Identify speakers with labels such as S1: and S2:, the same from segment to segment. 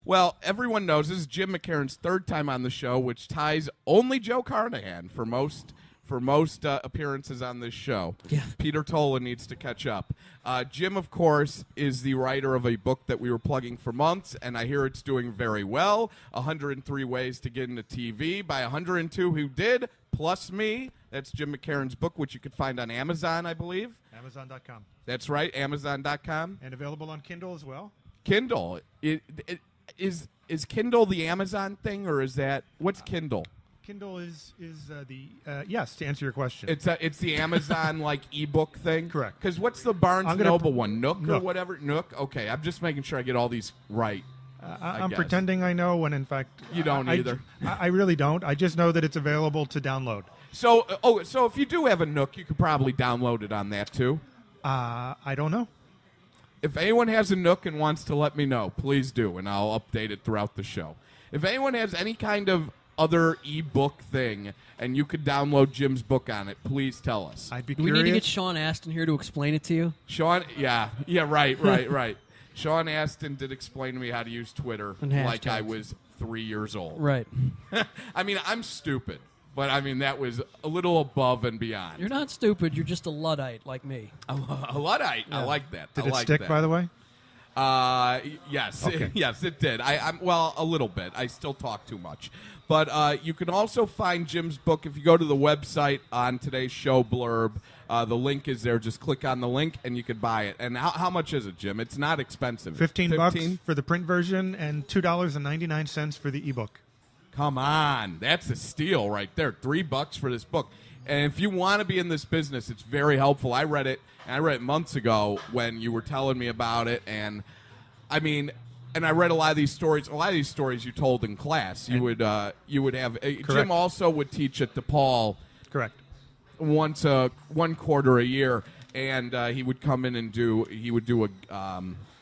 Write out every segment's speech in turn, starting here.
S1: Well, everyone knows this is Jim McKairnes' third time on the show, which ties only Joe Carnahan for most appearances on this show.
S2: Yeah.
S1: Peter Tola needs to catch up. Jim, of course, is the writer of a book that we were plugging for months, and I hear it's doing very well. 103 Ways to Get into TV by 102 who did, plus me. That's Jim McKairnes' book, which you could find on Amazon, I believe.
S3: Amazon.com.
S1: That's right, Amazon.com.
S3: And available on Kindle as well.
S1: Kindle. Is Kindle the Amazon thing, or is that what's Kindle?
S3: Kindle is yes, to answer your question.
S1: It's the Amazon like ebook thing.
S3: Correct.
S1: Because what's the Barnes Noble one? Nook or whatever. Nook. Okay, I'm just making sure I get all these right.
S3: I'm pretending I know when in fact
S1: you don't either.
S3: I really don't. I just know that it's available to download.
S1: So so if you do have a Nook, you could probably download it on that too.
S3: I don't know.
S1: If anyone has a Nook and wants to let me know, please do, and I'll update it throughout the show. If anyone has any kind of other ebook thing and you could download Jim's book on it, please tell us.
S3: I'd be
S2: Do
S3: curious.
S2: we need to get Sean Astin here to explain it to you?
S1: Sean, yeah, right. Sean Astin did explain to me how to use Twitter like I was 3 years old.
S2: Right.
S1: I mean, I'm stupid, but I mean, that was a little above and beyond.
S2: You're not stupid. You're just a Luddite like me.
S1: A Luddite. Yeah. I like that.
S3: Did it stick, by the way?
S1: Yes.
S3: Okay.
S1: Yes, it did. I'm a little bit. I still talk too much. But you can also find Jim's book if you go to the website on today's show blurb. The link is there. Just click on the link and you can buy it. And how much is it, Jim? It's not expensive.
S3: $15 for the print version and $2.99 for the ebook.
S1: Come on. That's a steal right there. $3 for this book. And if you want to be in this business, it's very helpful. I read it, and I read it months ago when you were telling me about it. And, I mean, and I read a lot of these stories. A lot of these stories you told in class. You would have Jim also would teach at DePaul.
S3: Correct.
S1: One quarter a year, and he would come in and do a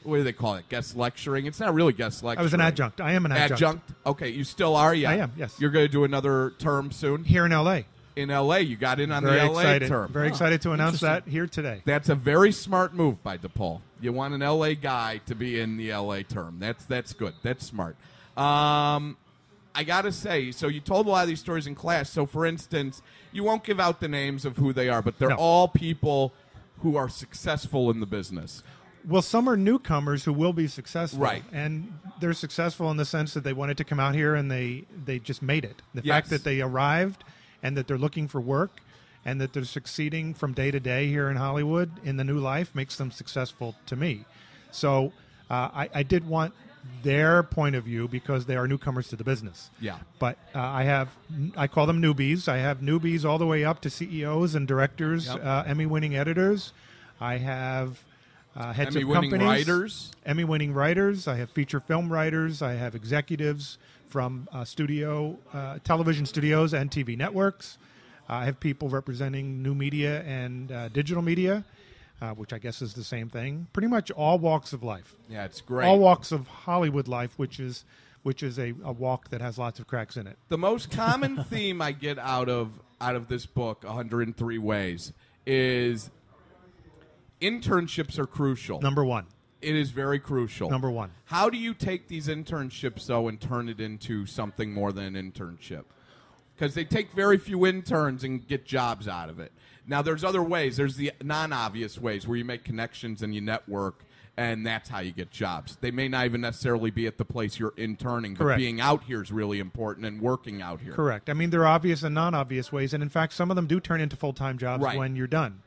S1: what do they call it? Guest lecturing. It's not really guest lecturing.
S3: I was an adjunct. I am an adjunct.
S1: Adjunct? Okay, you still are? Yeah.
S3: I am, yes.
S1: You're going to do another term soon?
S3: Here in L.A.
S1: In L.A. You got in on
S3: Very
S1: the L.A.
S3: excited.
S1: term.
S3: Very excited to announce that here today.
S1: That's a very smart move by DePaul. You want an L.A. guy to be in the L.A. term. That's good. That's smart. I got to say, so you told a lot of these stories in class. So, for instance, you won't give out the names of who they are, but they're all people who are successful in the business.
S3: Well, some are newcomers who will be successful.
S1: Right.
S3: And they're successful in the sense that they wanted to come out here and they just made it. The
S1: Yes.
S3: fact that they arrived and that they're looking for work and that they're succeeding from day to day here in Hollywood in the new life makes them successful to me. So I did want their point of view because they are newcomers to the business.
S1: Yeah.
S3: But I call them newbies. I have newbies all the way up to CEOs and directors,
S1: Yep.
S3: Emmy-winning editors. I have heads of
S1: Emmy-winning
S3: companies.
S1: writers.
S3: Emmy-winning writers. I have feature film writers. I have executives from television studios and TV networks. I have people representing new media and digital media, which I guess is the same thing. Pretty much all walks of life.
S1: Yeah, it's great.
S3: All walks of Hollywood life, which is a walk that has lots of cracks in it.
S1: The most common theme I get out of this book, 103 Ways, is internships are crucial.
S3: Number one.
S1: It is very crucial.
S3: Number one.
S1: How do you take these internships, though, and turn it into something more than an internship? Because they take very few interns and get jobs out of it. Now, there's other ways. There's the non-obvious ways where you make connections and you network, and that's how you get jobs. They may not even necessarily be at the place you're interning, but
S3: Correct.
S1: being out here is really important and working out here.
S3: Correct. I mean, there are obvious and non-obvious ways, and in fact, some of them do turn into full-time jobs
S1: Right.
S3: when you're done.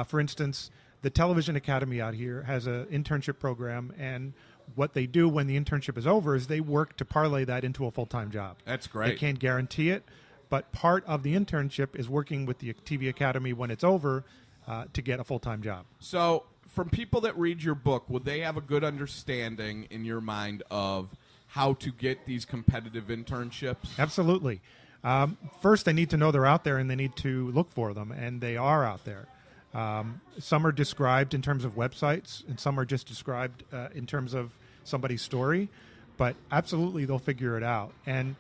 S3: For instance, the Television Academy out here has an internship program, and what they do when the internship is over is they work to parlay that into a full-time job.
S1: That's great.
S3: They can't guarantee it, but part of the internship is working with the TV Academy when it's over to get a full-time job.
S1: So, from people that read your book, would they have a good understanding in your mind of how to get these competitive internships?
S3: Absolutely. First, they need to know they're out there, and they need to look for them, and they are out there. Some are described in terms of websites, and some are just described in terms of somebody's story. But absolutely, they'll figure it out. And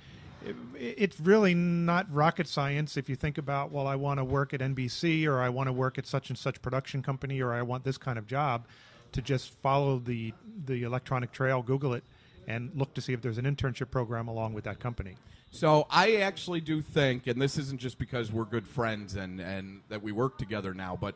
S3: it's really not rocket science if you think about, well, I want to work at NBC, or I want to work at such and such production company, or I want this kind of job, to just follow the electronic trail, Google it, and look to see if there's an internship program along with that company.
S1: So I actually do think, and this isn't just because we're good friends and that we work together now, but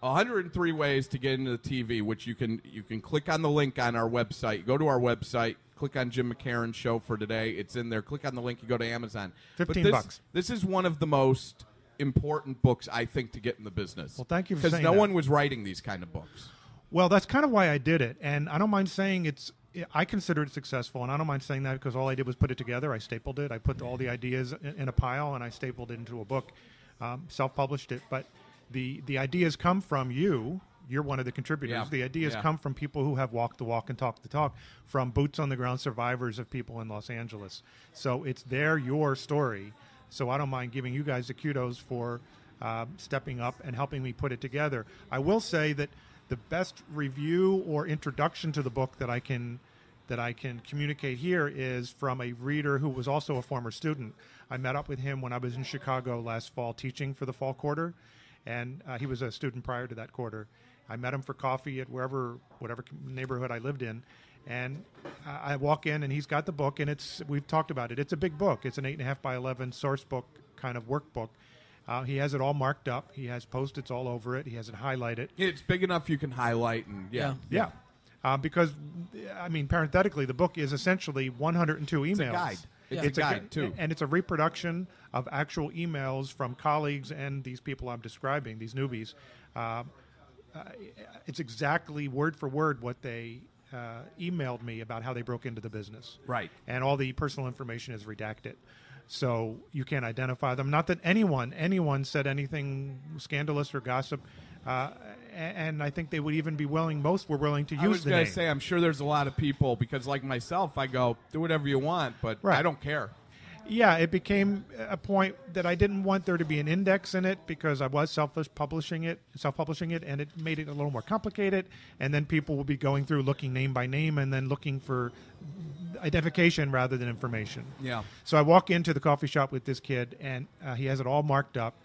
S1: 103 ways to get into the TV, which you can click on the link on our website. Go to our website, click on Jim McKairnes show for today. It's in there. Click on the link. You go to Amazon.
S3: $15.
S1: This is one of the most important books, I think, to get in the business.
S3: Well, thank you for
S1: because
S3: saying
S1: no
S3: that.
S1: one was writing these kind of books.
S3: Well, that's kind of why I did it, and I don't mind saying I consider it successful, and I don't mind saying that because all I did was put it together. I stapled it. I put all the ideas in a pile, and I stapled it into a book, self-published it. But the ideas come from you. You're one of the contributors.
S1: Yeah.
S3: The ideas come from people who have walked the walk and talked the talk, from boots-on-the-ground survivors of people in Los Angeles. So it's your story. So I don't mind giving you guys the kudos for stepping up and helping me put it together. I will say that the best review or introduction to the book that I can communicate here is from a reader who was also a former student. I met up with him when I was in Chicago last fall teaching for the fall quarter, and he was a student prior to that quarter. I met him for coffee at whatever neighborhood I lived in, and I walk in and he's got the book, and we've talked about it. It's a big book. It's an 8.5 by 11 source book kind of workbook. He has it all marked up. He has Post-its all over it. He has it highlighted.
S1: It's big enough you can highlight and
S3: Yeah. Because, I mean, parenthetically, the book is essentially 102 emails.
S1: It's a guide. It's a guide, too.
S3: And it's a reproduction of actual emails from colleagues and these people I'm describing, these newbies. It's exactly word for word what they emailed me about how they broke into the business.
S1: Right.
S3: And all the personal information is redacted. So you can't identify them. Not that anyone said anything scandalous or gossip. And I think they would even be most were willing to use the name.
S1: I was going to say, I'm sure there's a lot of people, because like myself, I go, do whatever you want, but
S3: Right.
S1: I don't care.
S3: Yeah, it became a point that I didn't want there to be an index in it because I was self-publishing it, and it made it a little more complicated. And then people will be going through looking name by name and then looking for identification rather than information.
S1: Yeah.
S3: So I walk into the coffee shop with this kid, and he has it all marked up.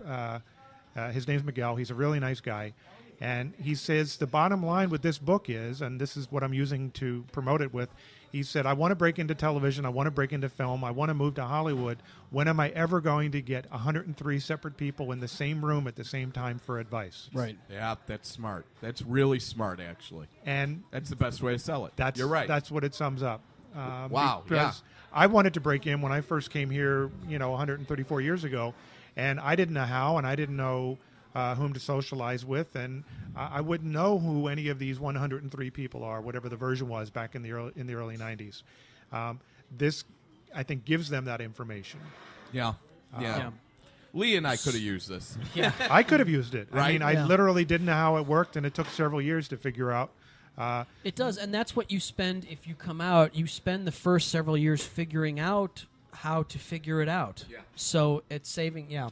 S3: His name's Miguel. He's a really nice guy. And he says the bottom line with this book is, and this is what I'm using to promote it with, he said, I want to break into television. I want to break into film. I want to move to Hollywood. When am I ever going to get 103 separate people in the same room at the same time for advice?
S2: Right.
S1: Yeah, that's smart. That's really smart, actually.
S3: And
S1: that's the best way to sell it.
S3: You're right. That's what it sums up.
S1: Wow.
S3: Because I wanted to break in when I first came here, 134 years ago, and I didn't know how, and I didn't know whom to socialize with, and I wouldn't know who any of these 103 people are, whatever the version was back in the early 90s. This, I think, gives them that information.
S1: Yeah. Lee and I could have used this.
S2: Yeah.
S3: I could have used it.
S1: Right?
S3: I mean, I literally didn't know how it worked, and it took several years to figure out.
S2: It does, and that's what you spend if you come out. You spend the first several years figuring out how to figure it out.
S1: Yeah.
S2: So it's saving a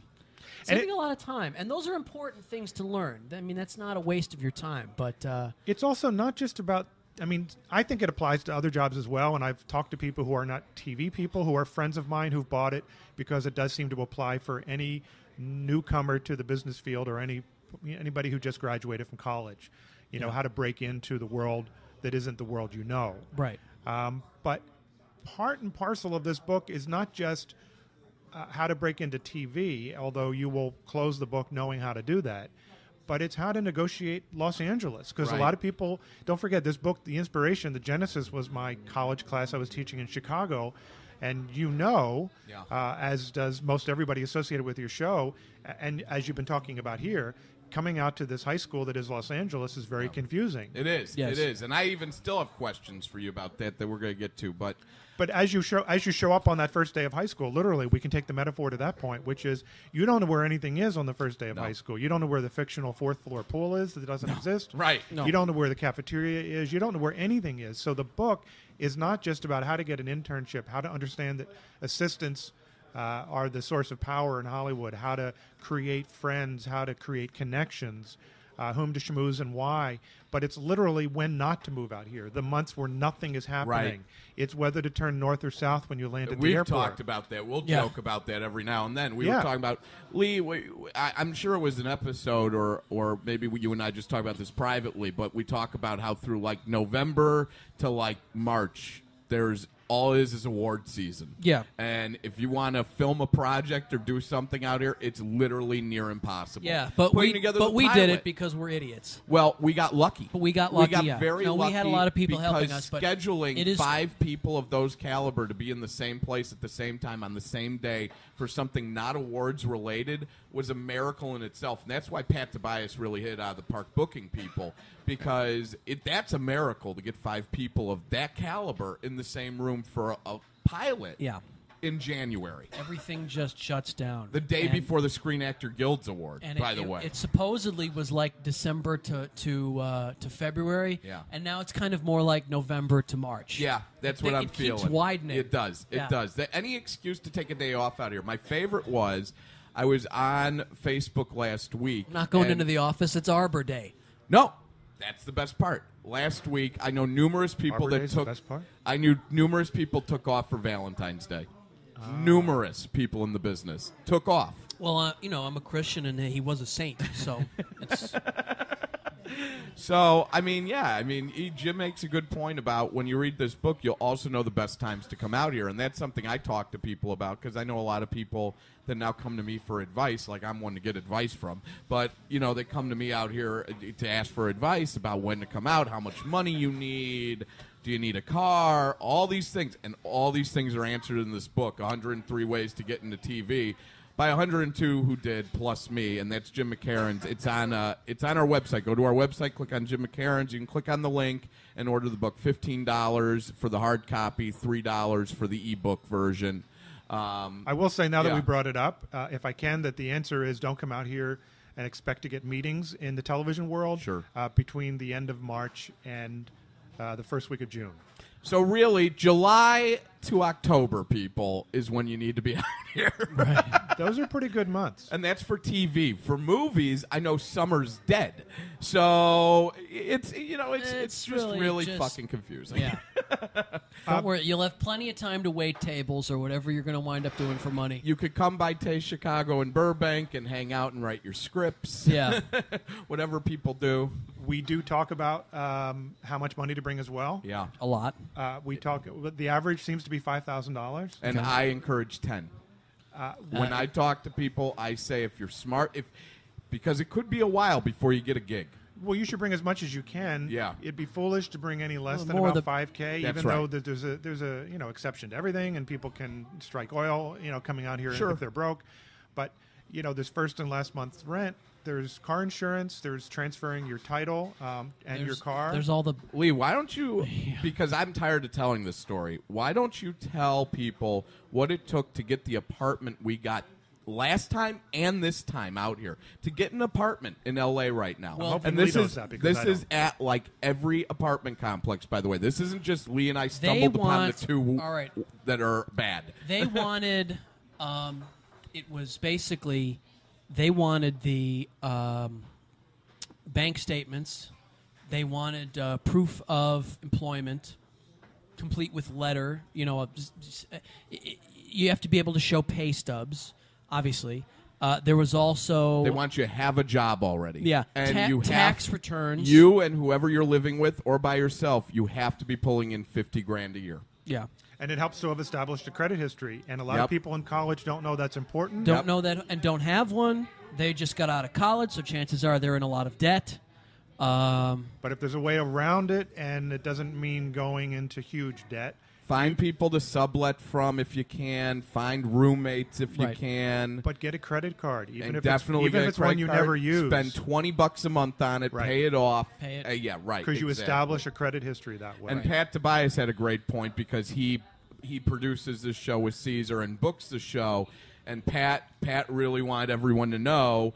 S2: lot of time, and those are important things to learn. I mean, that's not a waste of your time, but
S3: it's also not just about. I mean, I think it applies to other jobs as well, and I've talked to people who are not TV people, who are friends of mine who've bought it because it does seem to apply for any newcomer to the business field or anybody who just graduated from college. How to break into the world that isn't the world you know.
S2: Right.
S3: But part and parcel of this book is not just how to break into TV, although you will close the book knowing how to do that, but it's how to negotiate Los Angeles. Because a lot of people, don't forget, this book, the inspiration, the genesis was my college class I was teaching in Chicago. And as does most everybody associated with your show, and as you've been talking about here, coming out to this high school that is Los Angeles is very confusing.
S1: It is.
S2: Yes.
S1: It is. And I even still have questions for you about that we're going to get to. But
S3: as you show up on that first day of high school, literally, we can take the metaphor to that point, which is you don't know where anything is on the first day of high school. You don't know where the fictional fourth floor pool is that doesn't exist.
S1: Right.
S3: No. You don't know where the cafeteria is. You don't know where anything is. So the book is not just about how to get an internship, how to understand that assistants are the source of power in Hollywood, how to create friends, how to create connections, whom to schmooze and why. But it's literally when not to move out here, the months where nothing is happening.
S1: Right.
S3: It's whether to turn north or south when you land at the
S1: We've
S3: airport.
S1: talked about that. We'll joke about that every now and then. We were talking about, Lee, I'm sure it was an episode or maybe you and I just talked about this privately, but we talk about how through like November to like March, there's all is award season.
S2: Yeah.
S1: And if you want to film a project or do something out here, it's literally near impossible.
S2: Yeah, but
S1: Putting
S2: we
S1: together the
S2: did
S1: pilot.
S2: it because we're idiots.
S1: Well, we got lucky.
S2: But we got lucky.
S1: We got
S2: yeah.
S1: very
S2: no,
S1: lucky.
S2: we had a lot of people
S1: because
S2: helping us. But
S1: scheduling
S2: it is
S1: 5 people of those caliber to be in the same place at the same time on the same day for something not awards related was a miracle in itself. And that's why Pat Tobias really hit out of the park booking people, because that's a miracle to get 5 people of that caliber in the same room for a pilot.
S2: Yeah.
S1: In January.
S2: Everything just shuts down.
S1: The day
S2: And-
S1: before the Screen Actor Guilds Award,
S2: and
S1: by the way.
S2: It supposedly was like December to February,
S1: Yeah.
S2: and now it's kind of more like November to March.
S1: Yeah, that's what I'm
S2: it
S1: feeling.
S2: keeps widening.
S1: It does. It
S2: Yeah.
S1: does. Any excuse to take a day off out here. My favorite was I was on Facebook last week.
S2: I'm not going
S1: and-
S2: into the office. It's Arbor Day.
S1: No, that's the best part. Last week, I know numerous people
S3: Arbor
S1: that
S3: Day's the
S1: took.
S3: best part?
S1: I knew numerous people took off for Valentine's Day. Numerous people in the business took off.
S2: Well, I'm a Christian, and he was a saint, so it's
S1: So, Jim makes a good point about when you read this book, you'll also know the best times to come out here. And that's something I talk to people about, because I know a lot of people that now come to me for advice, like I'm one to get advice from. But, they come to me out here to ask for advice about when to come out, how much money you need, do you need a car, all these things. And all these things are answered in this book, 103 Ways to Get into TV. By 102 who did, plus me, and that's Jim McKairnes. It's on our website. Go to our website, click on Jim McKairnes. You can click on the link and order the book. $15 for the hard copy, $3 for the ebook version.
S3: I will say, now that
S1: Yeah.
S3: we brought it up, if I can, that the answer is don't come out here and expect to get meetings in the television world
S1: Sure.
S3: Between the end of March and the first week of June.
S1: So really, July to October, people, is when you need to be out here.
S3: Those are pretty good months.
S1: And that's for TV. For movies, I know summer's dead. So it's just really fucking confusing.
S2: yeah. Don't worry, you'll have plenty of time to wait tables or whatever you're going to wind up doing for money.
S1: You could come by Taste Chicago and Burbank and hang out and write your scripts.
S2: Yeah.
S1: Whatever people do.
S3: We do talk about how much money to bring as well.
S1: Yeah.
S2: A lot.
S3: We talk. The average seems to be $5,000.
S1: And I encourage 10. When I talk to people, I say if you're smart, because it could be a while before you get a gig.
S3: Well, you should bring as much as you can.
S1: Yeah.
S3: It'd be foolish to bring any less
S2: Well,
S3: than
S2: more
S3: about
S2: the-
S3: $5K,
S1: That's
S3: even though
S1: right.
S3: that there's a exception to everything, and people can strike oil, coming out here
S1: Sure.
S3: if they're broke. But there's first and last month's rent. There's car insurance. There's transferring your title and your car.
S2: There's all the
S1: Lee, why don't you, because I'm tired of telling this story, why don't you tell people what it took to get the apartment we got last time and this time out here? To get an apartment in L.A. right now.
S2: Well,
S3: hoping
S1: and
S3: Lee
S1: this
S3: knows
S1: is
S3: that, because I don't.
S1: at like every apartment complex, by the way. This isn't just Lee and I
S2: They
S1: stumbled upon
S2: want-
S1: the two
S2: all right.
S1: that are bad.
S2: they wanted it was basically they wanted the bank statements, they wanted proof of employment complete with letter, you have to be able to show pay stubs, obviously. There was also
S1: They want you to have a job already.
S2: yeah,
S1: And you
S2: tax
S1: have,
S2: returns.
S1: You and whoever you're living with or by yourself, you have to be pulling in $50,000 a year.
S2: yeah.
S3: And it helps to have established a credit history. And a lot
S1: Yep.
S3: of people in college don't know that's important.
S2: Don't know that and don't have one. They just got out of college, so chances are they're in a lot of debt.
S3: But if there's a way around it, and it doesn't mean going into huge debt,
S1: Find people to sublet from if you can. Find roommates if you
S2: Right.
S1: can.
S3: but get a credit card, even
S1: And
S3: if
S1: definitely
S3: even
S1: get
S3: if
S1: a
S3: it's one
S1: credit
S3: you
S1: card,
S3: never use.
S1: Spend $20 a month on it.
S3: Right.
S1: Pay it off.
S2: Pay it.
S1: Yeah, right.
S3: because you
S1: exactly.
S3: establish a credit history that way.
S1: And Pat Tobias had a great point because he produces this show with Caesar and books the show. And Pat really wanted everyone to know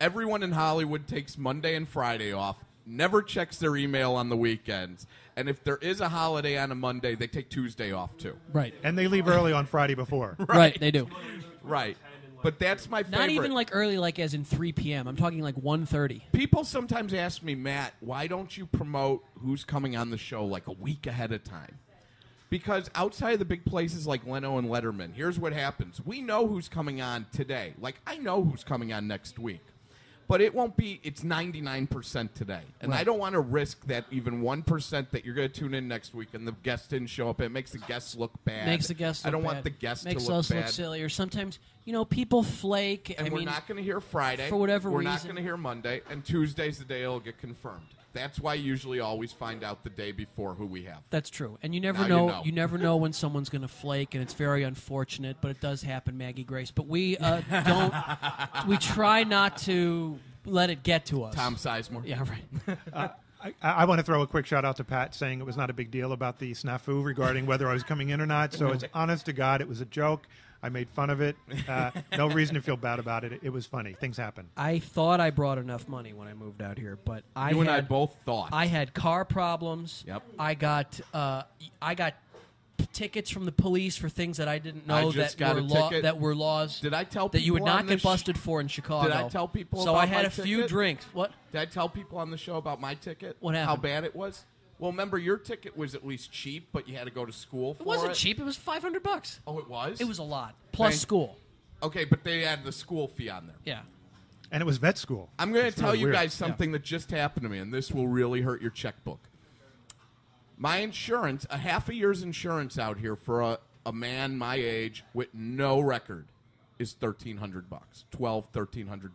S1: everyone in Hollywood takes Monday and Friday off, never checks their email on the weekends. And if there is a holiday on a Monday, they take Tuesday off too.
S2: Right.
S3: And they leave early on Friday before.
S2: Right, they do.
S1: Right. But that's my favorite.
S2: Not even like early, like as in 3 p.m. I'm talking like 1:30.
S1: People sometimes ask me, Matt, why don't you promote who's coming on the show like a week ahead of time? Because outside of the big places like Leno and Letterman, here's what happens. We know who's coming on today. Like, I know who's coming on next week. But it won't be, it's 99% today. And I don't want to risk that even 1% that you're going to tune in next week and the guest didn't show up. It makes the guests look bad.
S2: Makes the guests look
S1: I don't
S2: bad.
S1: want the guests
S2: Makes
S1: to look
S2: us
S1: bad.
S2: look silly. Or sometimes, people flake.
S1: And we're not going to hear Friday.
S2: For whatever
S1: we're
S2: reason.
S1: We're not going to hear Monday. And Tuesday's the day it'll get confirmed. That's why I usually always find out the day before who we have.
S2: That's true. And you never
S1: Now
S2: know.
S1: you know.
S2: Never know when someone's going to flake, and it's very unfortunate, but it does happen, Maggie Grace. But we don't. We try not to let it get to us.
S1: Tom Sizemore.
S2: Yeah, right.
S3: I want to throw a quick shout out to Pat saying it was not a big deal about the snafu regarding whether I was coming in or not. So it's honest to God, it was a joke. I made fun of it. No reason to feel bad about it. It was funny. Things happen.
S2: I thought I brought enough money when I moved out here, but
S1: You and I both thought.
S2: I had car problems.
S1: Yep.
S2: I got tickets from the police for things that I didn't know that were laws.
S1: Did I tell
S2: that you would
S1: people
S2: not
S1: on
S2: get
S1: this
S2: busted for in Chicago?
S1: Did I tell people
S2: So
S1: about
S2: I had
S1: my
S2: a few
S1: ticket?
S2: drinks. What?
S1: Did I tell people on the show about my ticket?
S2: What happened?
S1: How bad it was? Well, remember, your ticket was at least cheap, but you had to go to school for it.
S2: It wasn't cheap. It was $500.
S1: Oh, it was?
S2: It was a lot. Plus school.
S1: Okay, but they had the school fee on there.
S2: Yeah.
S3: And it was vet school.
S1: I'm going to tell
S3: really
S1: you
S3: weird.
S1: guys something that just happened to me, and this will really hurt your checkbook. My insurance, a half a year's insurance out here for a man my age with no record is $1,300, $1,300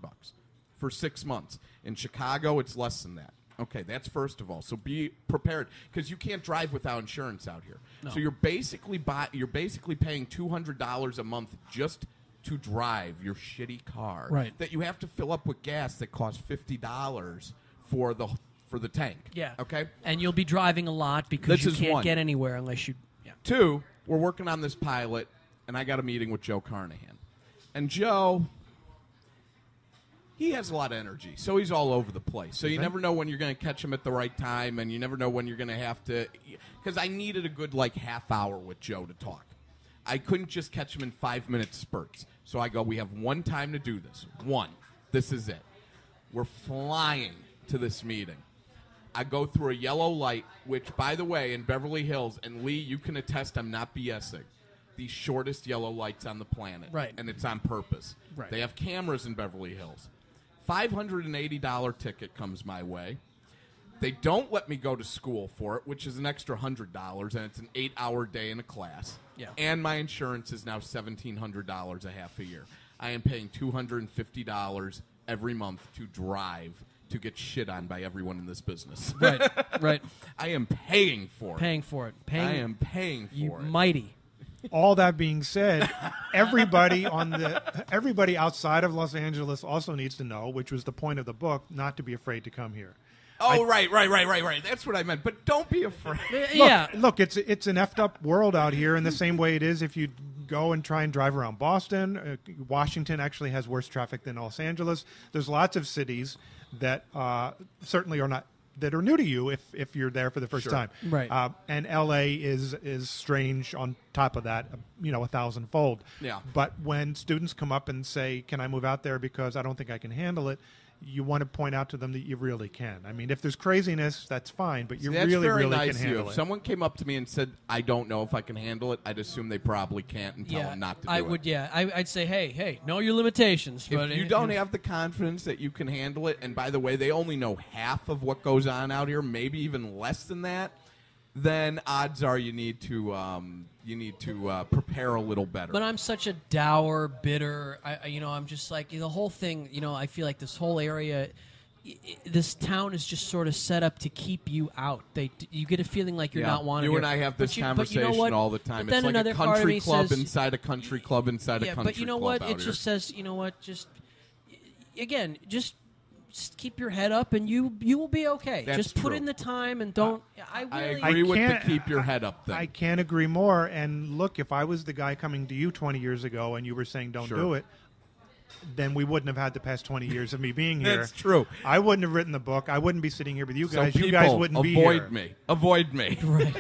S1: for 6 months. In Chicago, it's less than that. Okay, that's first of all. So be prepared because you can't drive without insurance out here.
S2: No.
S1: So you're basically paying $200 a month just to drive your shitty car.
S2: Right.
S1: That you have to fill up with gas that costs $50 for the tank.
S2: Yeah.
S1: Okay.
S2: And you'll be driving a lot because
S1: This
S2: you
S1: is
S2: can't
S1: one.
S2: get anywhere unless you. Yeah.
S1: 2, we're working on this pilot, and I got a meeting with Joe Carnahan. And Joe, he has a lot of energy, so he's all over the place. So you never know when you're going to catch him at the right time, and you never know when you're going to have to. Because I needed a good half hour with Joe to talk. I couldn't just catch him in 5-minute spurts. So I go, we have one time to do this. One. This is it. We're flying to this meeting. I go through a yellow light, which, by the way, in Beverly Hills, and Lee, you can attest I'm not BSing, the shortest yellow lights on the planet.
S2: Right.
S1: And it's on purpose.
S2: Right.
S1: They have cameras in Beverly Hills. $580 ticket comes my way. They don't let me go to school for it, which is an extra $100, and it's an 8-hour day in a class.
S2: Yeah.
S1: And my insurance is now $1,700 a half a year. I am paying $250 every month to drive to get shit on by everyone in this business.
S2: Right. Right.
S1: I am paying for it.
S2: Paying for it.
S1: I am paying for
S2: You
S1: it.
S2: mighty.
S3: All that being said, everybody outside of Los Angeles also needs to know, which was the point of the book, not to be afraid to come here.
S1: Oh, right. That's what I meant. But don't be afraid.
S2: Yeah.
S3: Look, it's an effed up world out here in the same way it is if you go and try and drive around Boston. Washington actually has worse traffic than Los Angeles. There's lots of cities that certainly are not that are new to you if you're there for the first time.
S2: Right.
S3: And L.A. is strange on top of that, 1,000-fold.
S1: Yeah.
S3: But when students come up and say, can I move out there because I don't think I can handle it, you want to point out to them that you really can. I mean, if there's craziness, that's fine, but you
S1: That's
S3: really,
S1: very
S3: really
S1: nice
S3: can
S1: of you.
S3: handle
S1: If
S3: it.
S1: someone came up to me and said, I don't know if I can handle it, I'd assume they probably can't and tell them not to do
S2: I
S1: it.
S2: would. Yeah, I'd say, hey, know your limitations. But
S1: If you don't have the confidence that you can handle it, and by the way, they only know half of what goes on out here, maybe even less than that, then odds are you need to prepare a little better.
S2: But I'm such a dour, bitter. I'm just like the whole thing. I feel like this whole area. This town is just sort of set up to keep you out. You get a feeling like you're not wanted.
S1: You
S2: here.
S1: and I have this
S2: conversation
S1: all the time.
S2: But
S1: It's
S2: then
S1: like a
S2: another part of
S1: country
S2: me
S1: club
S2: says,
S1: inside a country club inside a country club.
S2: But you know what?
S1: out
S2: It
S1: here.
S2: just says, just just keep your head up, and you will be okay.
S1: That's
S2: just put
S1: true.
S2: in the time, and don't.
S1: I
S2: really,
S1: agree with the
S3: can't-
S1: keep your head up thing.
S3: I can't agree more. And look, if I was the guy coming to you 20 years ago and you were saying don't
S1: Sure.
S3: do it, then we wouldn't have had the past 20 years of me being here.
S1: That's true.
S3: I wouldn't have written the book. I wouldn't be sitting here with you
S1: So
S3: guys.
S1: people,
S3: You guys wouldn't be here.
S1: Avoid me.
S2: Right.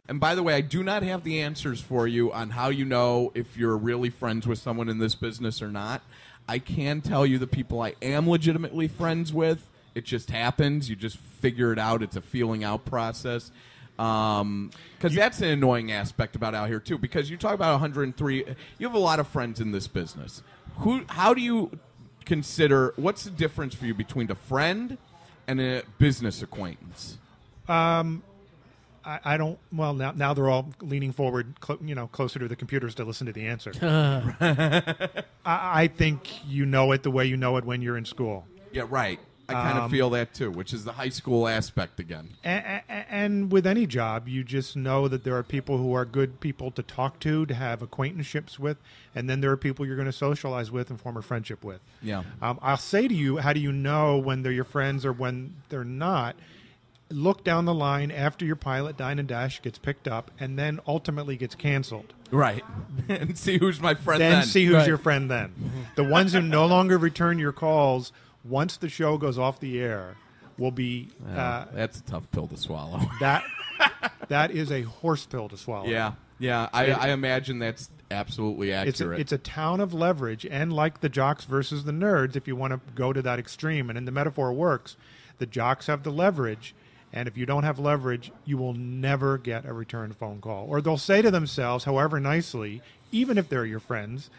S1: And by the way, I do not have the answers for you on how you know if you're really friends with someone in this business or not. I can tell you the people I am legitimately friends with. It just happens. You just figure it out. It's a feeling out process. Because that's an annoying aspect about out here, too. Because you talk about 103. You have a lot of friends in this business. How do you consider, what's the difference for you between a friend and a business acquaintance?
S3: I don't. Well, now they're all leaning forward, closer to the computers to listen to the answer. I think you know it the way you know it when you're in school.
S1: Yeah, right. I kind of feel that too, which is the high school aspect again.
S3: And with any job, you just know that there are people who are good people to talk to have acquaintanceships with, and then there are people you're going to socialize with and form a friendship with.
S1: Yeah.
S3: I'll say to you, how do you know when they're your friends or when they're not? Look down the line after your pilot Dine and Dash gets picked up and then ultimately gets canceled.
S1: Right. And see who's my friend then.
S3: Then see who's your friend then. The ones who no longer return your calls once the show goes off the air will be...
S1: that's a tough pill to swallow.
S3: That is a horse pill to swallow.
S1: Yeah. I imagine that's absolutely accurate.
S3: It's a town of leverage, and like the jocks versus the nerds, if you want to go to that extreme, and in the metaphor works, the jocks have the leverage, and if you don't have leverage, you will never get a return phone call. Or they'll say to themselves, however nicely, even if they're your friends,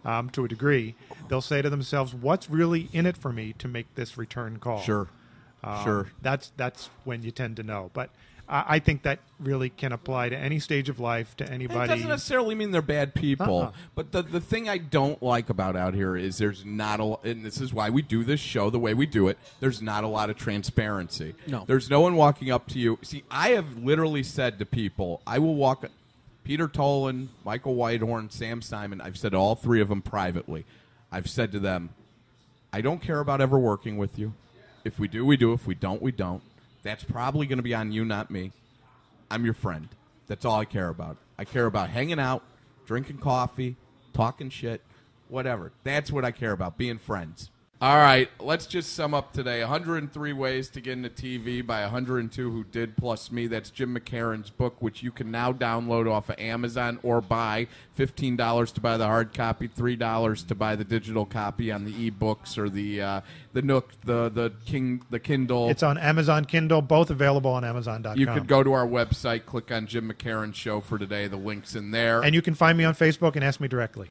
S3: to a degree, they'll say to themselves, what's really in it for me to make this return call?
S1: Sure.
S3: That's when you tend to know. But I think that really can apply to any stage of life, to anybody.
S1: It doesn't necessarily mean they're bad people. But the thing I don't like about out here is there's not and this is why we do this show the way we do it, there's not a lot of transparency.
S2: No.
S1: There's no one walking up to you. See, I have literally said to people, I will walk... Peter Tolan, Michael Whitehorn, Sam Simon, I've said to all three of them privately. I've said to them, I don't care about ever working with you. If we do, we do. If we don't, we don't. That's probably going to be on you, not me. I'm your friend. That's all I care about. I care about hanging out, drinking coffee, talking shit, whatever. That's what I care about, being friends. All right, let's just sum up today. 103 ways to get into TV by 102 who did plus me. That's Jim McKairnes' book, which you can now download off of Amazon or buy. $15 to buy the hard copy, $3 to buy the digital copy on the ebooks or the Nook, the Kindle.
S3: It's on Amazon Kindle, both available on Amazon.com.
S1: You could go to our website, click on Jim McKairnes' show for today. The link's in there.
S3: And you can find me on Facebook and ask me directly.